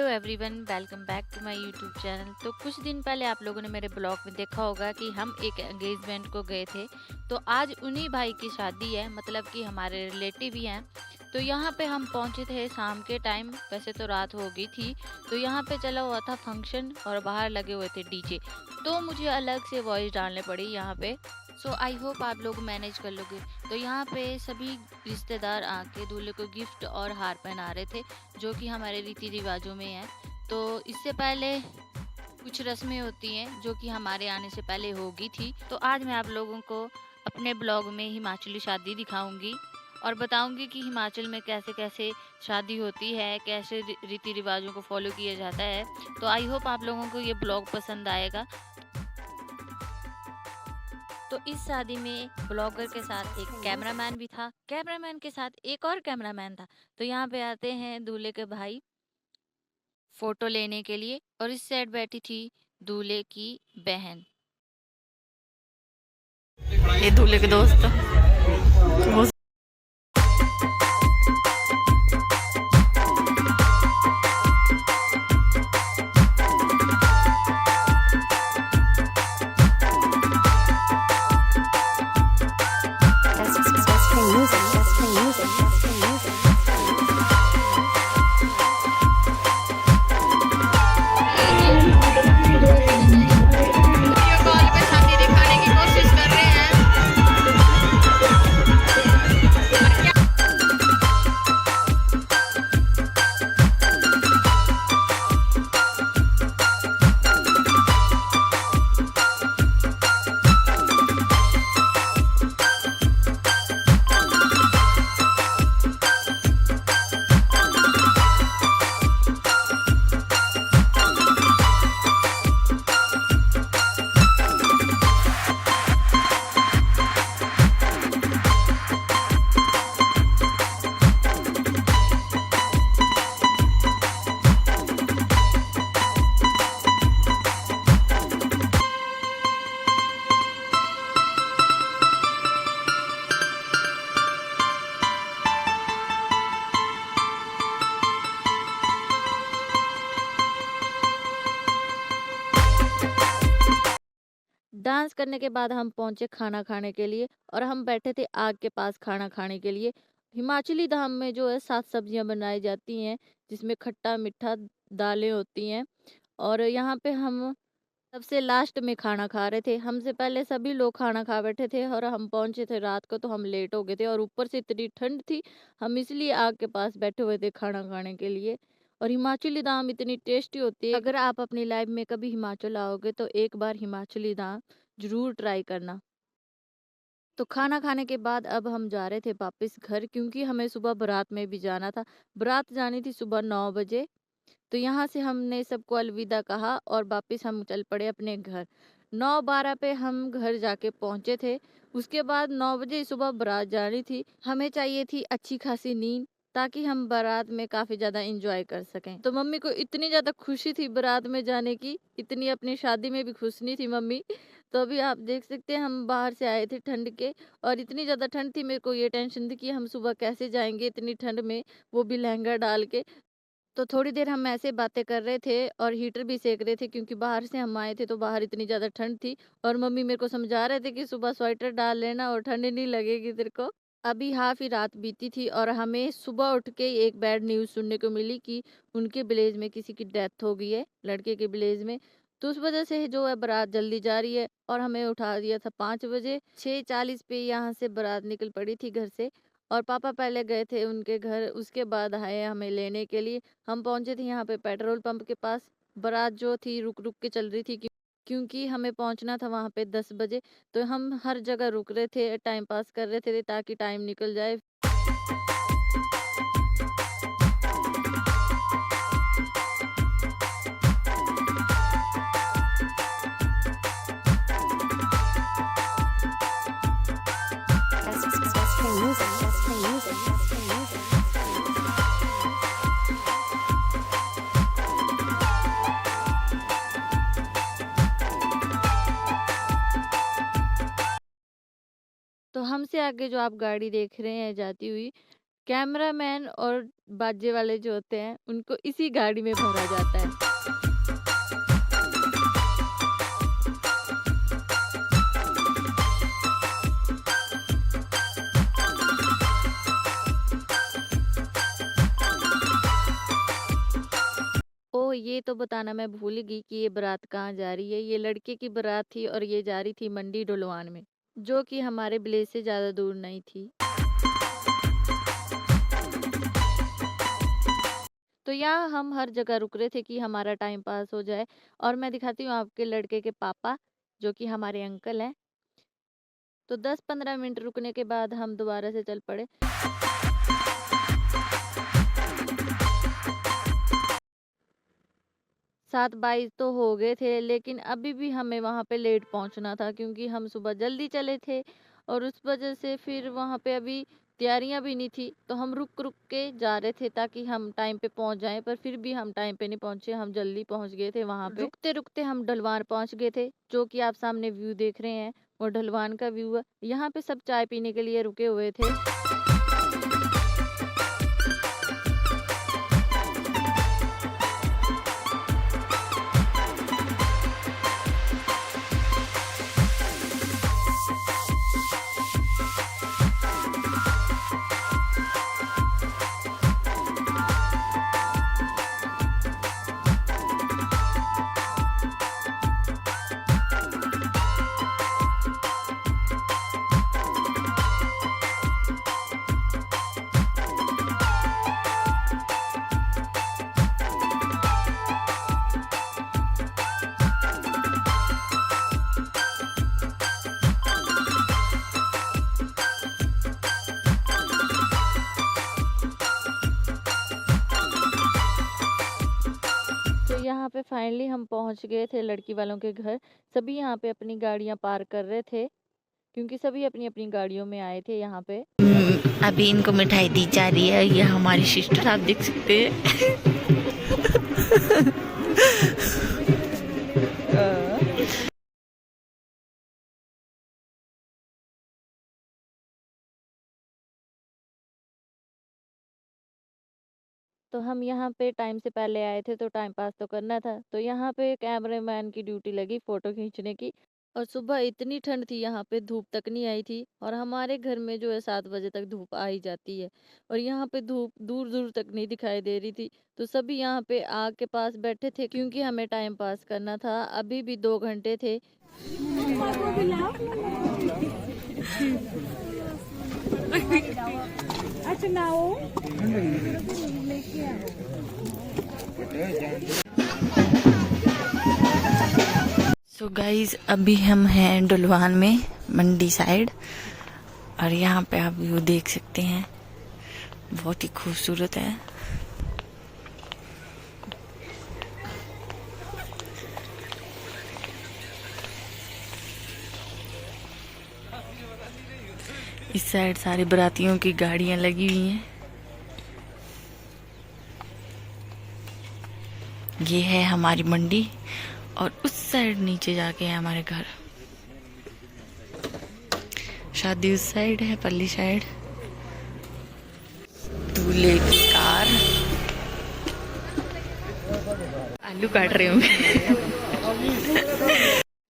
Hello everyone, welcome back to my YouTube channel. तो कुछ दिन पहले आप लोगों ने मेरे ब्लॉग में देखा होगा कि हम एक एंगेजमेंट को गए थे। तो आज उन्हीं भाई की शादी है, मतलब कि हमारे रिलेटिव ही हैं। तो यहाँ पे हम पहुँचे थे शाम के टाइम, वैसे तो रात हो गई थी। तो यहाँ पे चला हुआ था फंक्शन और बाहर लगे हुए थे डीजे। तो मुझे अलग से वॉइस डालने पड़ी यहाँ पे। सो आई होप आप लोग मैनेज कर लोगे। तो यहाँ पे सभी रिश्तेदार आके दूल्हे को गिफ्ट और हार पहना रहे थे, जो कि हमारे रीति रिवाजों में है। तो इससे पहले कुछ रस्में होती हैं जो कि हमारे आने से पहले होगी थी। तो आज मैं आप लोगों को अपने ब्लॉग में हिमाचली शादी दिखाऊंगी और बताऊंगी कि हिमाचल में कैसे कैसे शादी होती है, कैसे रीति रिवाजों को फॉलो किया जाता है। तो आई होप आप लोगों को ये ब्लॉग पसंद आएगा। तो इस शादी में ब्लॉगर के साथ एक कैमरामैन भी था, कैमरामैन के साथ एक और कैमरामैन था। तो यहाँ पे आते हैं दूल्हे के भाई फोटो लेने के लिए, और इस साइड बैठी थी दूल्हे की बहन। ये दूल्हे के दोस्त वो Just play music, just play music, just play music. Video call पे शादी दिखाने की कोशिश कर रहे हैं। डांस करने के बाद हम पहुंचे खाना खाने के लिए, और हम बैठे थे आग के पास खाना खाने के लिए। हिमाचली धाम में जो है 7 सब्जियां बनाई जाती हैं, जिसमें खट्टा मीठा दालें होती हैं। और यहाँ पे हम सबसे लास्ट में खाना खा रहे थे। हमसे पहले सभी लोग खाना खा बैठे थे और हम पहुंचे थे रात को, तो हम लेट हो गए थे और ऊपर से इतनी ठंड थी, हम इसलिए आग के पास बैठे हुए थे खाना खाने के लिए। और हिमाचली दाम इतनी टेस्टी होती है, अगर आप अपनी लाइफ में कभी हिमाचल आओगे तो एक बार हिमाचली दाम जरूर ट्राई करना। तो खाना खाने के बाद अब हम जा रहे थे वापस घर, क्योंकि हमें सुबह बारात में भी जाना था। बारात जानी थी सुबह 9 बजे। तो यहाँ से हमने सबको अलविदा कहा और वापस हम चल पड़े अपने घर। 9:12 पे हम घर जाके पहुँचे थे। उसके बाद 9 बजे सुबह बारात जानी थी। हमें चाहिए थी अच्छी खासी नींद, ताकि हम बारात में काफ़ी ज़्यादा एंजॉय कर सकें। तो मम्मी को इतनी ज़्यादा खुशी थी बारात में जाने की, इतनी अपनी शादी में भी खुश नहीं थी मम्मी। तो अभी आप देख सकते हैं हम बाहर से आए थे ठंड के, और इतनी ज़्यादा ठंड थी, मेरे को ये टेंशन थी कि हम सुबह कैसे जाएंगे इतनी ठंड में, वो भी लहंगा डाल के। तो थोड़ी देर हम ऐसे बातें कर रहे थे और हीटर भी सेक रहे थे, क्योंकि बाहर से हम आए थे तो बाहर इतनी ज़्यादा ठंड थी। और मम्मी मेरे को समझा रहे थे कि सुबह स्वेटर डाल लेना और ठंड नहीं लगेगी तेरे को। अभी हाफ ही रात बीती थी और हमें सुबह उठ के एक बैड न्यूज़ सुनने को मिली कि उनके विलेज में किसी की डेथ हो गई है, लड़के के विलेज में। तो उस वजह से जो है बारात जल्दी जा रही है, और हमें उठा दिया था 5 बजे। 6:40 पे यहाँ से बारात निकल पड़ी थी घर से, और पापा पहले गए थे उनके घर, उसके बाद आए हमें लेने के लिए। हम पहुंचे थे यहाँ पे पेट्रोल पंप के पास। बारात जो थी रुक रुक के चल रही थी, क्योंकि हमें पहुंचना था वहाँ पे 10 बजे। तो हम हर जगह रुक रहे थे, टाइम पास कर रहे थे ताकि टाइम निकल जाए। Just play music, just play music, just play music. तो हमसे आगे जो आप गाड़ी देख रहे हैं जाती हुई, कैमरामैन और बाजे वाले जो होते हैं उनको इसी गाड़ी में भरा जाता है। ओह! ये तो बताना मैं भूल गई कि ये बारात कहाँ जा रही है। ये लड़के की बारात थी और ये जा रही थी मंडी ढुलवान में, जो कि हमारे विलेज से ज़्यादा दूर नहीं थी। तो यहाँ हम हर जगह रुक रहे थे कि हमारा टाइम पास हो जाए और मैं दिखाती हूँ आपके लड़के के पापा, जो कि हमारे अंकल हैं। तो 10-15 मिनट रुकने के बाद हम दोबारा से चल पड़े। 7:22 तो हो गए थे, लेकिन अभी भी हमें वहाँ पे लेट पहुँचना था क्योंकि हम सुबह जल्दी चले थे और उस वजह से फिर वहाँ पे अभी तैयारियाँ भी नहीं थी, तो हम रुक-रुक के जा रहे थे ताकि हम टाइम पे पहुँच जाएँ, पर फिर भी हम टाइम पे नहीं पहुँचे, हम जल्दी पहुँच गए थे वहाँ पे। रुकते-रुकते हम ढलवान पहुँच गए थे, जो कि आप सामने व्यू देख रहे हैं, वो ढलवान का व्यू है। यहाँ पे सब चाय पीने के लिए रुके हुए थे। तो यहाँ पे फाइनली हम पहुँच गए थे लड़की वालों के घर। सभी यहाँ पे अपनी गाड़ियाँ पार्क कर रहे थे क्योंकि सभी अपनी-अपनी गाड़ियों में आए थे यहाँ पे। अभी इनको मिठाई दी जा रही है। ये हमारी सिस्टर आप देख सकते हैं। तो हम यहाँ पे टाइम से पहले आए थे तो टाइम पास तो करना था। तो यहाँ पे कैमरामैन की ड्यूटी लगी फ़ोटो खींचने की और सुबह इतनी ठंड थी यहाँ पे धूप तक नहीं आई थी और हमारे घर में जो है 7 बजे तक धूप आ ही जाती है और यहाँ पे धूप दूर-दूर तक नहीं दिखाई दे रही थी। तो सभी यहाँ पे आग के पास बैठे थे क्योंकि हमें टाइम पास करना था। अभी भी 2 घंटे थे। सो गाइज अभी हम हैं ढुलवान में मंडी साइड और यहाँ पे आप व्यू देख सकते हैं, बहुत ही खूबसूरत है। इस साइड सारी बारातियों की गाड़ियां लगी हुई हैं। ये है हमारी मंडी और उस साइड नीचे जाके है हमारे घर। शादी उस साइड है, पल्ली साइड। दूल्हे की कार। आलू काट रहे होंगे।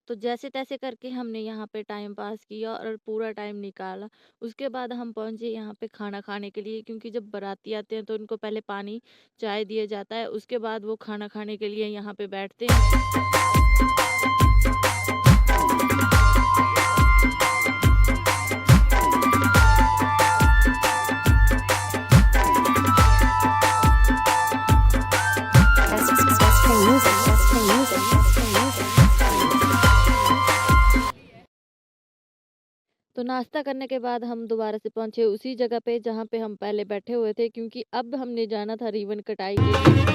तो जैसे-तैसे करके हमने यहाँ पे टाइम पास किया और पूरा टाइम निकाला। उसके बाद हम पहुँचे यहाँ पे खाना खाने के लिए क्योंकि जब बाराती आते हैं तो उनको पहले पानी, चाय दिया जाता है। उसके बाद वो खाना खाने के लिए यहाँ पे बैठते हैं। Let's play music. Let's play music. Let's play music. तो नाश्ता करने के बाद हम दोबारा से पहुँचे उसी जगह पे जहाँ पे हम पहले बैठे हुए थे क्योंकि अब हमने जाना था रिबन कटाई के लिए।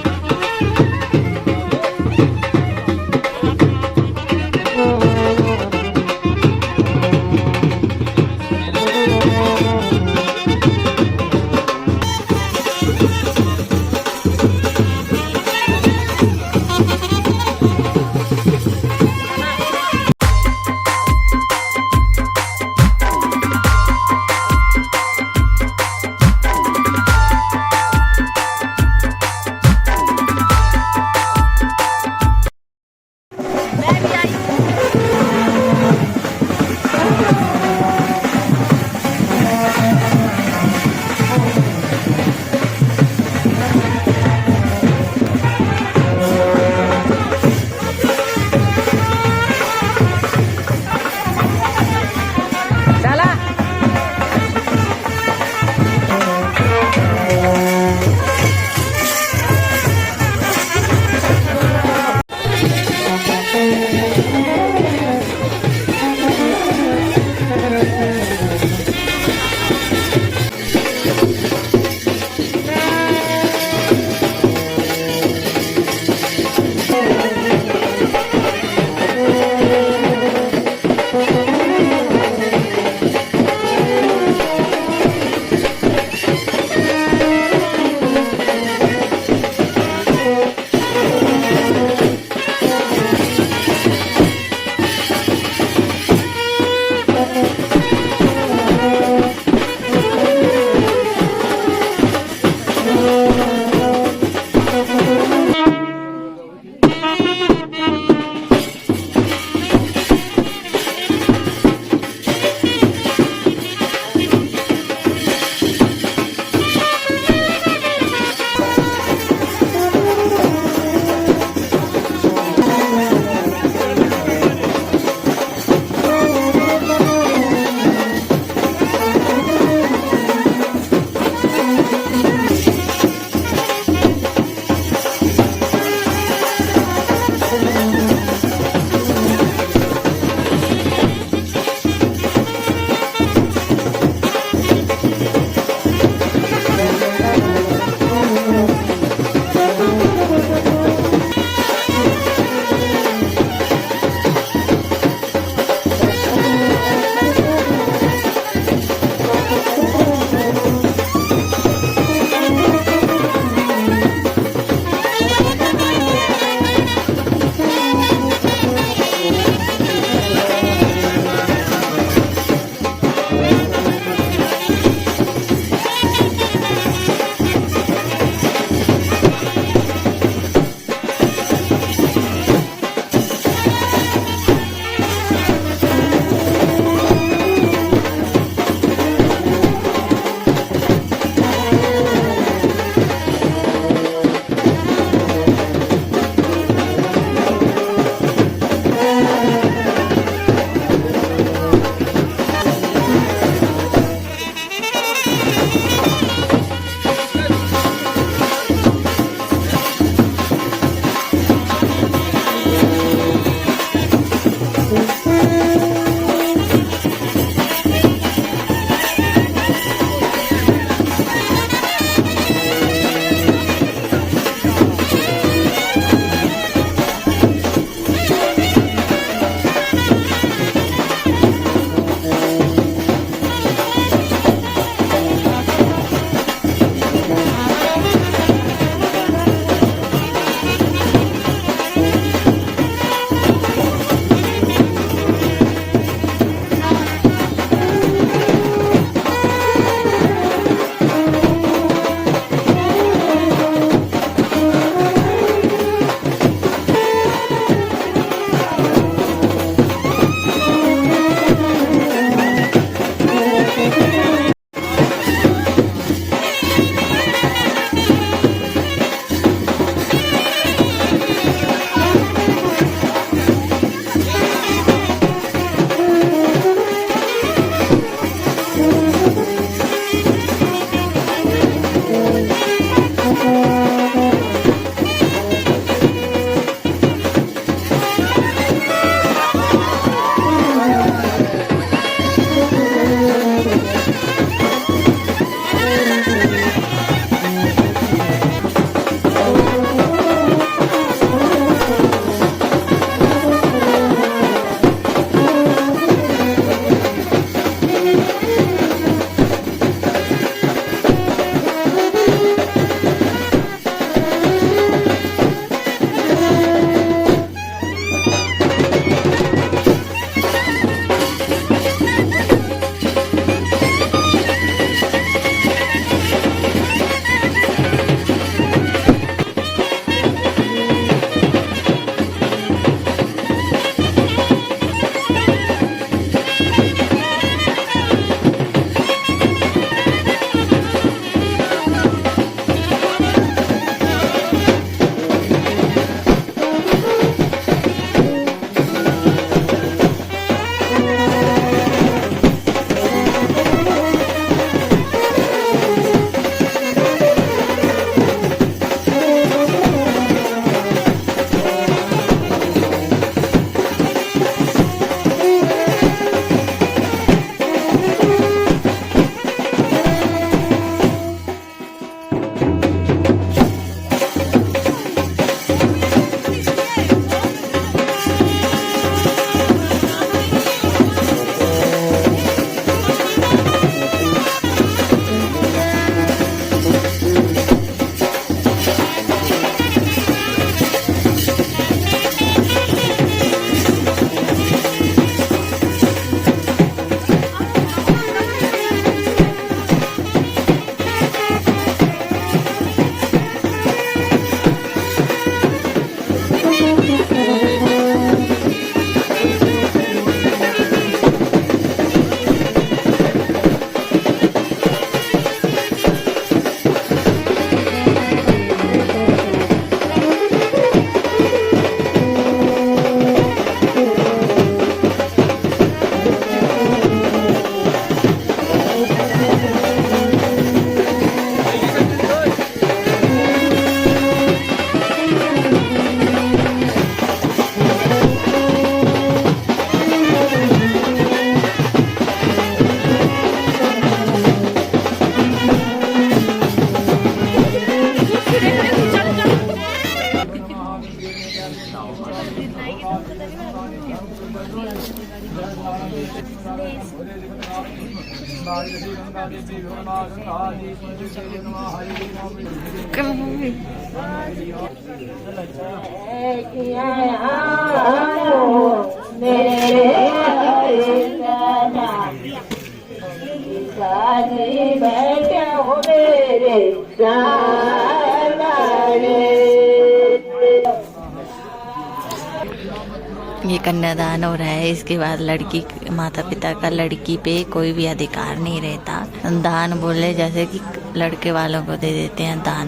ये कन्यादान हो रहा है। इसके बाद लड़की माता पिता का लड़की पे कोई भी अधिकार नहीं रहता। दान बोले जैसे कि लड़के वालों को दे देते हैं दान,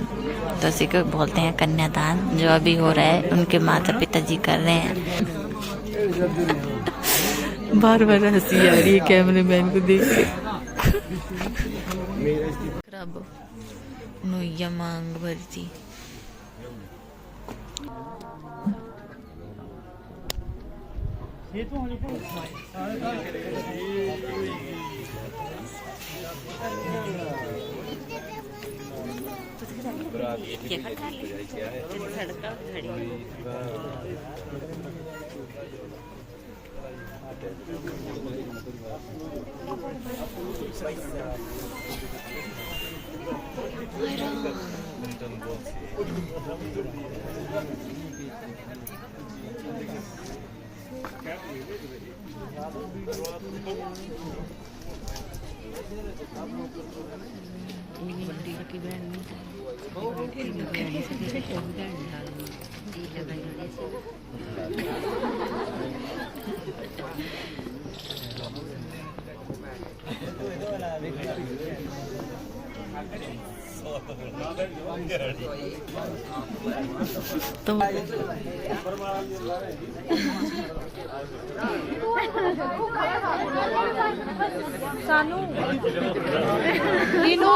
तो उसी को बोलते हैं कन्यादान। जो अभी हो रहा है उनके माता पिता जी कर रहे हैं। बार बार हंसी आ रही है कैमरे मैन को देख के। नोया मांग भरती तुम सानू लीनू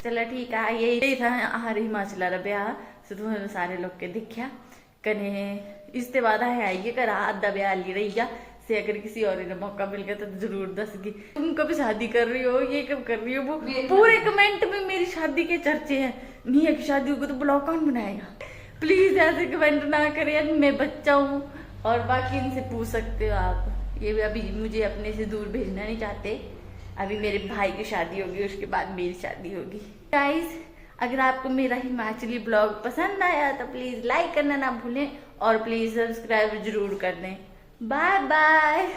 चलो ठीक है, यही था हर हिमाचल का ब्याह तुम सारे लोग के देखा कने इसके बाद है घर आधा ब्याह ली रही से अगर किसी और ने मौका मिल गया तो जरूर दसगी तुम कब शादी कर रही हो, ये कब कर रही हो, वो पूरे कमेंट में मेरी शादी के चर्चे हैं। नहीं है कि शादी होगी तो ब्लॉग कौन बनाएगा। प्लीज ऐसे कमेंट ना करें, मैं बच्चा हूँ। और बाकी इनसे पूछ सकते हो आप, ये भी अभी मुझे अपने से दूर भेजना नहीं चाहते। अभी मेरे भाई की शादी होगी, उसके बाद मेरी शादी होगी। गाइस अगर आपको मेरा हिमाचली ब्लॉग पसंद आया तो प्लीज लाइक करना ना भूलें और प्लीज सब्सक्राइब जरूर कर दें। Bye bye.